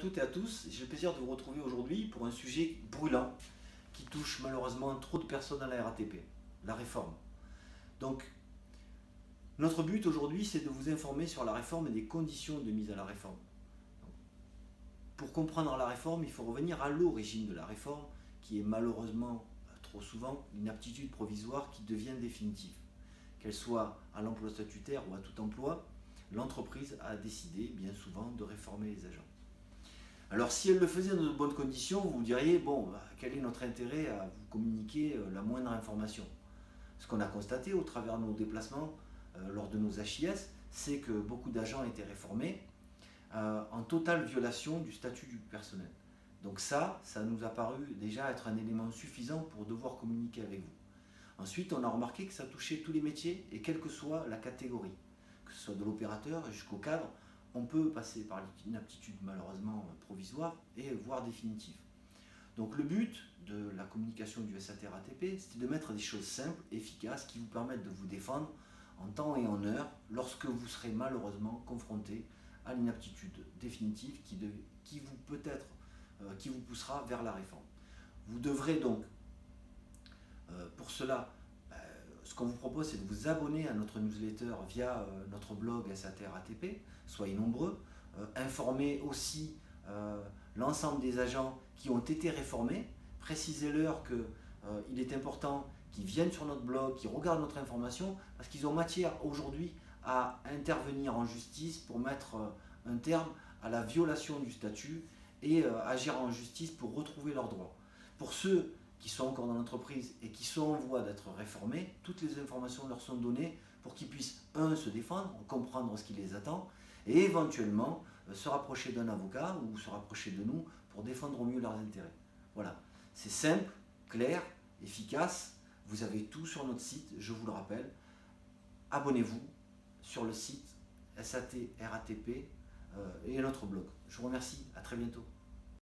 toutes et à tous, j'ai le plaisir de vous retrouver aujourd'hui pour un sujet brûlant qui touche malheureusement trop de personnes à la RATP, la réforme. Donc, notre but aujourd'hui, c'est de vous informer sur la réforme et des conditions de mise à la réforme. Pour comprendre la réforme, il faut revenir à l'origine de la réforme, qui est malheureusement, trop souvent, une aptitude provisoire qui devient définitive. Qu'elle soit à l'emploi statutaire ou à tout emploi, l'entreprise a décidé bien souvent de réformer les agents. Alors si elle le faisait dans de bonnes conditions, vous vous diriez, bon, quel est notre intérêt à vous communiquer la moindre information? Ce qu'on a constaté au travers de nos déplacements lors de nos HIS, c'est que beaucoup d'agents étaient réformés en totale violation du statut du personnel. Donc ça nous a paru déjà être un élément suffisant pour devoir communiquer avec vous. Ensuite, on a remarqué que ça touchait tous les métiers et quelle que soit la catégorie, que ce soit de l'opérateur jusqu'au cadre, on peut passer par une aptitude malheureusement provisoire et voire définitive. Donc le but de la communication du SAT-RATP, c'est de mettre des choses simples, efficaces, qui vous permettent de vous défendre en temps et en heure lorsque vous serez malheureusement confronté à l'inaptitude définitive qui vous poussera vers la réforme. Vous devrez donc, pour cela, ce qu'on vous propose, c'est de vous abonner à notre newsletter via notre blog SAT-RATP. Soyez nombreux. Informez aussi l'ensemble des agents qui ont été réformés. Précisez-leur qu'il est important qu'ils viennent sur notre blog, qu'ils regardent notre information, parce qu'ils ont matière aujourd'hui à intervenir en justice pour mettre un terme à la violation du statut et agir en justice pour retrouver leurs droits. Pour ceux qui sont encore dans l'entreprise et qui sont en voie d'être réformés, toutes les informations leur sont données pour qu'ils puissent, se défendre, comprendre ce qui les attend, et éventuellement se rapprocher d'un avocat ou se rapprocher de nous pour défendre au mieux leurs intérêts. Voilà, c'est simple, clair, efficace, vous avez tout sur notre site, je vous le rappelle. Abonnez-vous sur le site SAT-RATP et notre blog. Je vous remercie, à très bientôt.